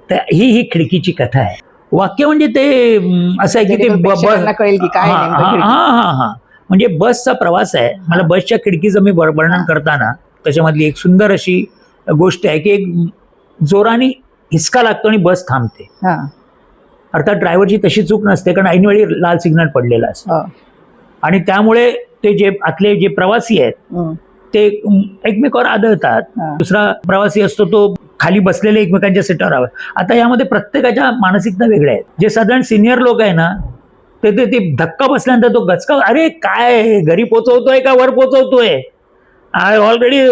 तर ही खिडकीची कथा आहे. वाक्य म्हणजे ते असं आहे की ते कळेल की काय हा म्हणजे बसचा प्रवास आहे. मला बसच्या खिडकीचं मी वर्णन करताना त्याच्यामधली एक सुंदर अशी गोष्ट आहे की एक जोराने हिसका लागतो आणि बस थांबते. अर्थात ड्रायव्हरची तशी चूक नसते, कारण ऐनवेळी लाल सिग्नल पडलेला असतो आणि त्यामुळे ते जे आतले जे प्रवासी आहेत ते एकमेकावर आदळतात. दुसरा प्रवासी असतो तो खाली बसलेले एकमेकांच्या सीटावर हवं. आता यामध्ये प्रत्येकाच्या मानसिकता वेगळ्या आहेत. जे साधारण सिनियर लोक आहे ना ते धक्का बसल्यानंतर तो गचका, अरे काय घरी पोचवतोय का वर पोचवतोय, ऑलरेडी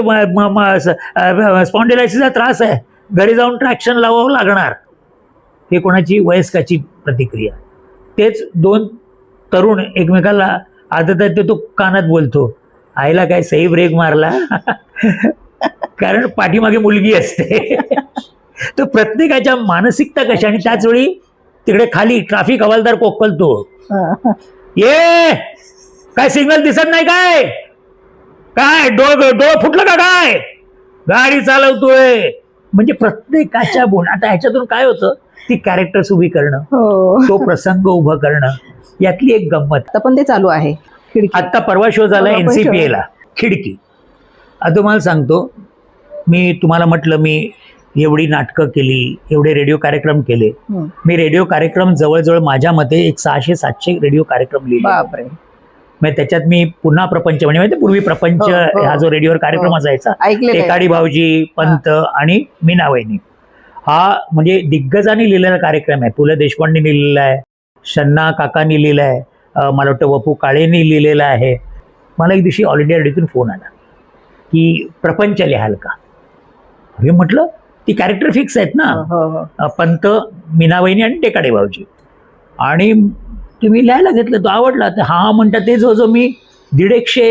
स्पॉन्डिलायसिसचा त्रास आहे, घरी जाऊन ट्रॅक्शन लावावं लागणार. हे कोणाची वयस्काची प्रतिक्रिया. तेच दोन तरुण एकमेकाला आदत तो कानात बोलतो, आईला काय सही ब्रेक मारला कारण पाठीमागे मुलगी असते. तर प्रत्येकाच्या मानसिकता कशा. आणि त्याच वेळी तिकडे खाली ट्रॅफिक हवालदार कोकलतो, ये काय सिग्नल दिसत नाही काय, काय डोळं फुटलं का काय, गाडी चालवतोय. म्हणजे प्रत्येकाच्या बोल. आता ह्याच्यातून काय होतं, ती कॅरेक्टर्स उभी करणं, तो प्रसंग उभं करणं, यातली एक गंमत. पण ते चालू आहे. आता परवा शो झाला NCPA ला खिडकी. आता तुम्हाला सांगतो, मी तुम्हाला म्हटलं मी एवढी नाटकं केली, एवढे रेडिओ कार्यक्रम केले. मी रेडिओ कार्यक्रम जवळजवळ माझ्या मते एक 600-700 रेडिओ कार्यक्रम लिहिले. मग त्याच्यात मी पुन्हा प्रपंच म्हणजे पूर्वी प्रपंच हा जो रेडिओवर कार्यक्रम असायचा, टेकाडी भाऊजी, पंत आणि मीना वहिनी, हा म्हणजे दिग्गजांनी लिहिलेला कार्यक्रम आहे. पु ल देशपांडे लिहिलेला आहे, शन्ना काकांनी लिहिलं आहे, मला वाटतं वपू काळेंनी लिहिलेलं आहे. मला एक दिवशी ऑल इंडिया रेडिओतून फोन आला की प्रपंच लिहाल का. हे म्हटलं ती कॅरेक्टर फिक्स आहेत ना, पंत, मीनावहिनी आणि टेकाडे भाऊजी. आणि तुम्ही लिहायला घेतलं, तो आवडला. तर हा म्हणतात ते जो मी 150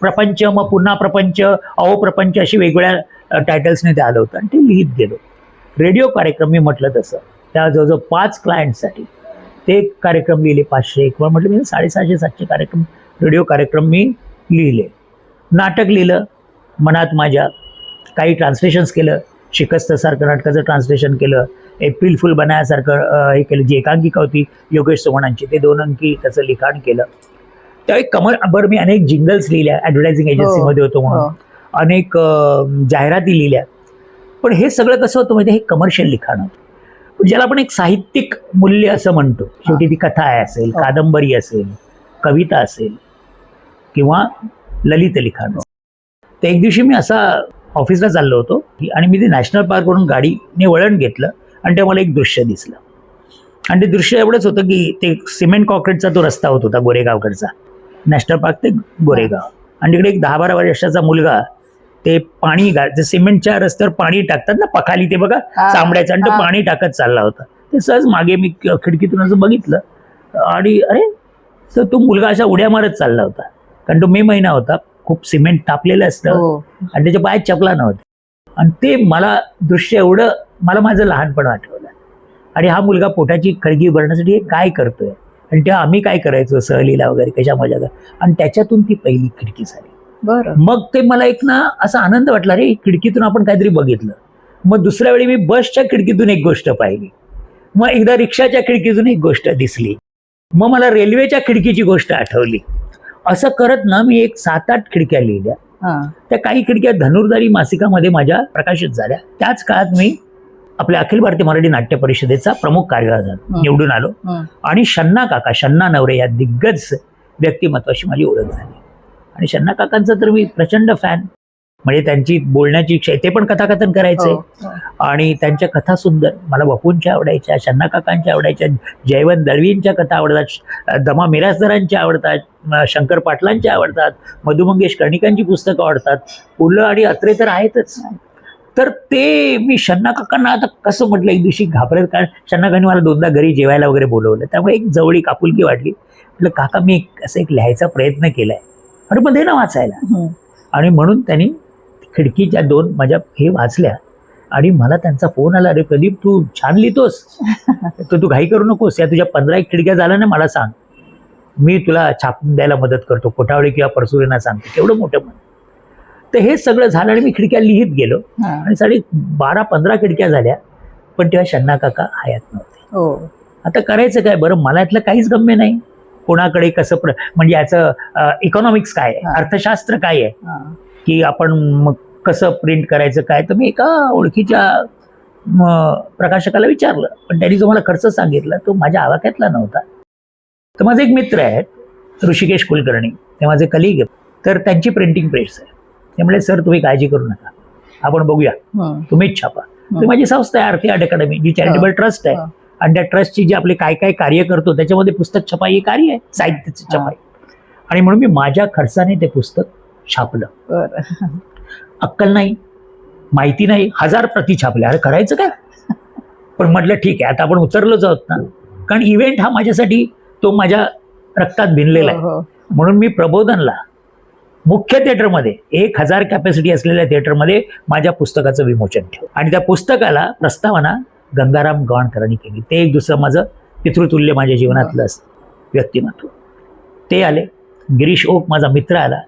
प्रपंच, मग पुन्हा प्रपंच, अहो प्रपंच अशी वेगवेगळ्या टायटल्सने ते आलं होतं आणि ते लिहित गेलो. रेडिओ कार्यक्रम मी म्हटलं तसं त्या जवळजवळ 5 क्लायंटसाठी ते कार्यक्रम लिहिले. 500 किंवा म्हटलं मी 650-700 कार्यक्रम रेडिओ कार्यक्रम मी लिहिले. नाटक लिहिलं मनात माझ्या, काही ट्रान्सलेशन्स केलं, शिकस्तसारखं नाटकाचं ट्रान्सलेशन केलं, एप्रिल फुल बनायासारखं हे केलं, जी एकांकिका होती योगेश चव्हाणांची, ते 2 अंकी त्याचं लिखाण केलं. त्यावेळी कमर मी अनेक जिंगल्स लिहिल्या, ॲडव्हर्टायझिंग एजन्सीमध्ये होतो म्हणून अनेक जाहिराती लिहिल्या. पण हे सगळं कसं होतं म्हणजे हे कमर्शियल लिखाण होतं, ज्याला आपण एक साहित्यिक मूल्य असं म्हणतो. शेवटी ती कथा आहे असेल, कादंबरी असेल, कविता असेल किंवा ललित लिखाण. तर एक दिवशी मी असा ऑफिसला चाललो होतो आणि मी ते नॅशनल पार्कवरून गाडीने वळण घेतलं आणि ते मला एक दृश्य दिसलं. आणि ते दृश्य एवढंच होतं की ते सिमेंट कॉन्क्रीटचा तो रस्ता होत होता गोरेगावकडचा, नॅशनल पार्क ते गोरेगाव. आणि तिकडे एक 10-12 वर्षाचा मुलगा ते पाणी ते सिमेंटच्या रस्त्यावर पाणी टाकतात ना, पखाली, ते बघा चांबड्याचं, आणि तो पाणी टाकत चालला होता. ते सहज मागे मी खिडकीतून असं बघितलं आणि अरे, तर तो मुलगा अशा उड्या मारत चालला होता. कारण तो मे महिना होता, खूप सिमेंट तापलेलं असतं आणि त्याच्या पायात चपला नव्हत्या. आणि ते मला दृश्य एवढं मला माझं लहानपण आठवलं. आणि हा मुलगा पोटाची खळगी भरण्यासाठी काय करतोय आणि तेव्हा आम्ही काय करायचो सहलीला वगैरे कशा मजा कर. आणि त्याच्यातून ती पहिली खिडकी झाली. मग ते मला एक ना असा आनंद वाटला, रे खिडकीतून आपण काहीतरी बघितलं. मग दुसऱ्या वेळी मी बसच्या खिडकीतून एक गोष्ट पाहिली, मग एकदा रिक्षाच्या खिडकीतून एक गोष्ट दिसली, मग मला रेल्वेच्या खिडकीची गोष्ट आठवली. असं करत ना मी एक 7-8 खिडक्या लिहिल्या. त्या काही खिडक्या धनुर्धारी मासिकामध्ये माझ्या प्रकाशित झाल्या. त्याच काळात मी आपल्या अखिल भारतीय मराठी नाट्य परिषदेचा प्रमुख कार्यवाह निवडून आलो. आणि शन्ना नवरे या दिग्गज व्यक्तिमत्वाशी माझी ओळख झाली. आणि शन्ना काकांचा तर मी प्रचंड फॅन. म्हणजे त्यांची बोलण्याची इच्छा, ते पण कथाकथन करायचे आणि त्यांच्या कथा सुंदर मला वपूंच्या आवडायच्या, शन्ना काकांच्या आवडायच्या, जयवंत दळवींच्या कथा आवडतात, दमा मिरासदारांच्या आवडतात, शंकर पाटलांच्या आवडतात, मधु मंगेश कर्णिकांची पुस्तकं आवडतात, पु ल आणि अत्रे तर आहेतच. तर ते मी शन्ना काकांना आता कसं म्हटलं, एक दिवशी घाबरत, कारण शन्ना काकांनी मला 2दा घरी जेवायला वगैरे बोलवलं, त्यामुळे एक जवळीक आपुलकी वाटली. म्हटलं काका मी असं एक लिहायचा प्रयत्न केलाय, अरे पण दे ना वाचायला. आणि म्हणून त्यांनी खिडकीच्या 2 माझ्या हे वाचल्या आणि मला त्यांचा फोन आला, अरे प्रदीप तू छान लिहितोस, तर तू घाई करू नकोस, या तुझ्या 15 खिडक्या झाल्या ना, मला सांग, मी तुला छापून द्यायला मदत करतो, कोठावळे किंवा परसुरेंना सांगतो. केवढं मोठं मन. तर हे सगळं झालं आणि मी खिडक्या लिहित गेलो आणि 12-15 खिडक्या झाल्या. पण तेव्हा शन्ना काका हयात नव्हते. हो. आता करायचं काय बरं, मला यातलं काहीच गम्य नाही. कोणाकडे कसं म्हणजे याचं इकॉनॉमिक्स काय आहे, अर्थशास्त्र काय आहे, की आपण मग कसं प्रिंट करायचं काय. तर मी एका ओळखीच्या प्रकाशकाला विचारलं, पण त्यांनी जो मला खर्च सांगितला तो माझ्या आवाक्यातला नव्हता. तर माझे एक मित्र आहेत ऋषिकेश कुलकर्णी, ते माझे कलिग आहेत. तर त्यांची प्रिंटिंग प्रेस आहे. ते म्हणजे सर तुम्ही काळजी करू नका, आपण बघूया, तुम्हीच छापा. तर माझी संस्था आहे आरती आर्ट अकॅडमी, जी चॅरिटेबल ट्रस्ट आहे, आणि त्या ट्रस्टची जी आपले काय काय कार्य करतो त्याच्यामध्ये पुस्तक छपाई हे कार्य आहे, साहित्याची छपाई. आणि म्हणून मी माझ्या खर्चाने ते पुस्तक छापलं. अक्कल नाही, माहिती नाही, 1000 प्रती छापल्या. अरे करायचं काय, पण म्हटलं ठीक आहे आता आपण उतरलोच आहोत ना, कारण इव्हेंट हा माझ्यासाठी तो माझ्या रक्तात भिनलेला आहे. म्हणून मी प्रबोधनला मुख्य थिएटरमध्ये 1000 कॅपॅसिटी असलेल्या थिएटरमध्ये माझ्या पुस्तकाचं विमोचन ठेवलं, आणि त्या पुस्तकाला प्रस्तावना गंगाराम गवाणकरांनी केली. ते एक दुसरं माझं पितृतुल्य माझ्या जीवनातलं व्यक्तिमत्व. ते आले, गिरीश ओक माझा मित्र आला,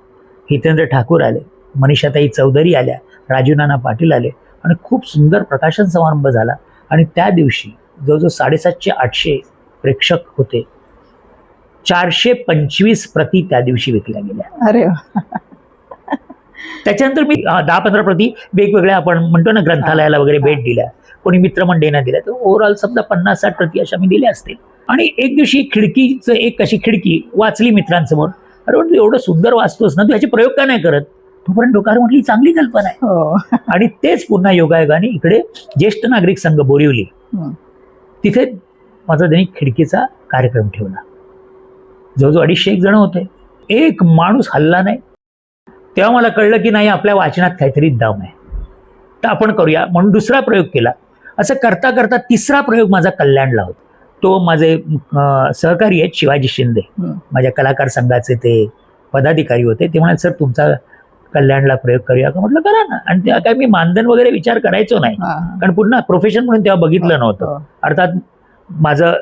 हितेंद्र ठाकूर आले, मनीषाताई चौधरी आल्या, राजू नाना पाटील आले, आणि खूप सुंदर प्रकाशन समारंभ झाला. आणि त्या दिवशी जवळजवळ 750-800 प्रेक्षक होते. 425 प्रती त्या दिवशी विकल्या गेल्या. अरे त्याच्यानंतर मी 10-15 प्रती वेगवेगळ्या आपण म्हणतो ना ग्रंथालयाला वगैरे भेट दिल्या, कोणी मित्रमंडळींना दिल्या. तर ओव्हरऑल समजा 50-60 प्रती अशा मी दिल्या असतील. आणि एक दिवशी खिडकीचं एक अशी खिडकी वाचली मित्रांसमोर. अरे म्हटलं एवढं सुंदर वाचतोस ना, तू ह्याचे प्रयोग का नाही करत. तोपर्यंत डोकार म्हटली चांगली कल्पना आहे. आणि तेच पुन्हा योगायोगाने इकडे ज्येष्ठ नागरिक संघ बोरिवली, तिथे माझा दैनिक खिडकीचा कार्यक्रम ठेवला. जवळजवळ 250 जण होते. एक माणूस हल्ला नाही. तेव्हा मला कळलं की नाही, आपल्या वाचनात काहीतरी दम आहे, तर आपण करूया. म्हणून दुसरा प्रयोग केला. असं करता करता तिसरा प्रयोग माझा कल्याणला होता. तो माझे सहकारी आहेत शिवाजी शिंदे, माझ्या कलाकार संघाचे ते पदाधिकारी होते. ते म्हणाले सर तुमचा कल्याणला प्रयोग करूया का. म्हटलं करा ना. आणि तेव्हा काय मी मानधन वगैरे विचार करायचो नाही, कारण पुन्हा प्रोफेशन म्हणून तेव्हा बघितलं नव्हतं. अर्थात माझं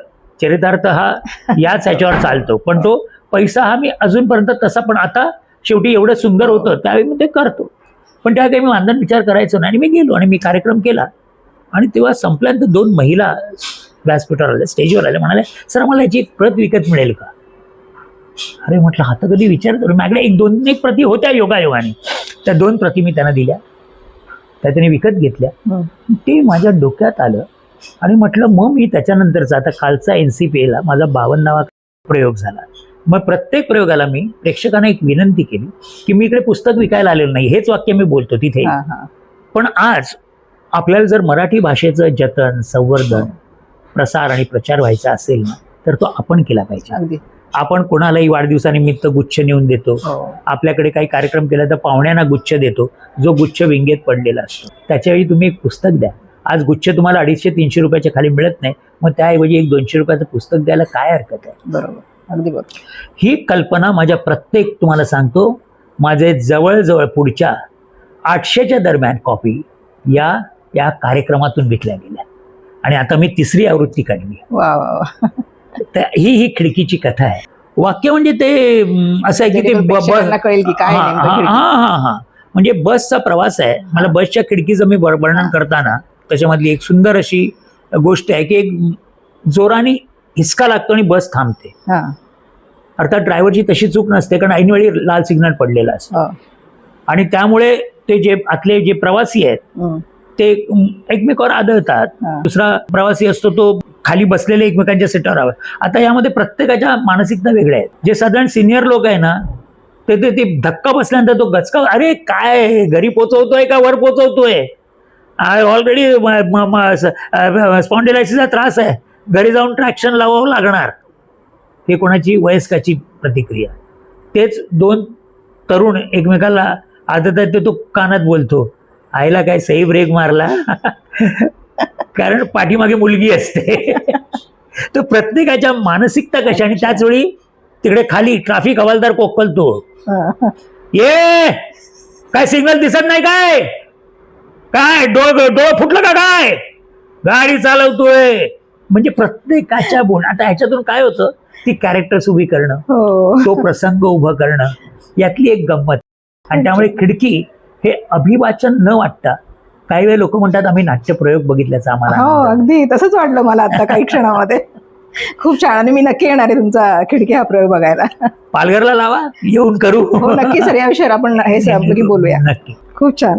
चरितार्थ हा याच ह्याच्यावर चालतो, पण तो पैसा हा मी अजूनपर्यंत तसा, पण आता शेवटी एवढं सुंदर होतं त्यावेळी मी ते करतो. पण तेव्हा काही मी मानधन विचार करायचो नाही. आणि मी गेलो आणि मी कार्यक्रम केला. आणि तेव्हा संपल्यानंतर 2 महिला व्यासपीठावर आल्या, स्टेजवर आल्या, म्हणाले सर मला याची एक प्रत विकत मिळेल का. अरे म्हटलं हा तर कधी विचार करू. माझ्याकडे 1-2 प्रती होत्या योगायोगाने. त्या 2 प्रती मी त्यांना दिल्या, त्या त्यांनी विकत घेतल्या. ते माझ्या डोक्यात आलं. आणि म्हटलं मग मी त्याच्यानंतरचा आता कालचा NCPA माझा 52वा प्रयोग झाला. मग प्रत्येक प्रयोगाला मी प्रेक्षकांना एक विनंती केली की मी इकडे पुस्तक विकायला आलेलो नाही, हेच वाक्य मी बोलतो तिथे. पण आज आपल्याला जर मराठी भाषेचं जतन, संवर्धन, प्रसार आणि प्रचार व्हायचा असेल ना, तर तो आपण केला पाहिजे. आपण कोणालाही वाढदिवसानिमित्त गुच्छ नेऊन देतो. आपल्याकडे काही कार्यक्रम केला तर पाहुण्यांना गुच्छ देतो, जो गुच्छ विंगेत पडलेला असतो. त्याच्यावेळी तुम्ही एक पुस्तक द्या. आज गुच्छ तुम्हाला 250-300 रुपयाच्या खाली मिळत नाही, मग त्याऐवजी एक 200 रुपयाचं पुस्तक द्यायला काय हरकत आहे. बरोबर, अगदी बरोबर. ही कल्पना माझ्या प्रत्येक, तुम्हाला सांगतो, माझे जवळजवळ पुढच्या 800च्या दरम्यान कॉपी या कार्यक्रमातून विकल्या गेल्या. आणि आता मी 3री आवृत्ती काढली. वा वा वा. ही खिडकीची कथा आहे. वाक्य म्हणजे ते असं आहे की ते म्हणजे बसचा प्रवास आहे. मला बसच्या खिडकीचं मी वर्णन करताना त्याच्यामधली एक सुंदर अशी गोष्ट आहे की एक जोराने हिसका लागतो आणि बस थांबते. अर्थात ड्रायव्हरची तशी चूक नसते, कारण ऐनवेळी लाल सिग्नल पडलेला असतो. आणि त्यामुळे ते जे आतले जे प्रवासी आहेत ते एकमेकावर आदळतात. दुसरा प्रवासी असतो तो खाली बसलेले एकमेकांच्या सीटावर हवं. आता यामध्ये प्रत्येकाच्या मानसिकता वेगळ्या आहेत. जे साधारण सिनियर लोक आहे ना, ते धक्का बसल्यानंतर तो गचका, अरे काय घरी पोचवतोय का वर पोचवतोय, ऑलरेडी स्पॉन्डिलायसिसचा त्रास आहे, घरी जाऊन ट्रॅक्शन लावावं लागणार. हे कोणाची वयस्काची प्रतिक्रिया. तेच 2 तरुण एकमेकाला आदत तो कानात बोलतो, आईला काय सही ब्रेक मारला, कारण पाठीमागे मुलगी असते. तर प्रत्येकाच्या मानसिकता कशा. आणि त्याच वेळी तिकडे खाली ट्रॅफिक हवालदार कोकलतो, ये काय सिग्नल दिसत नाही काय, काय डोळ फुटलं का, काय गाडी चालवतोय. म्हणजे प्रत्येकाच्या बोल. आता ह्याच्यातून काय होतं, ती कॅरेक्टर्स उभी करणं, तो प्रसंग उभं करणं, यातली एक गंमत. आणि त्यामुळे खिडकी हे अभिवाचन न वाटता काही वेळ लोक म्हणतात आम्ही नाट्यप्रयोग बघितल्याचा आम्हाला हो आनंद आहे. अगदी तसंच वाटलं मला आता काही क्षणामध्ये. खूप छान. आणि मी नक्की येणार आहे तुमचा खिडकी हा प्रयोग बघायला. पालघरला लावा, येऊन करू. हो नक्की सर, या विषयावर आपण हे सर बोलूया. नक्की. खूप छान.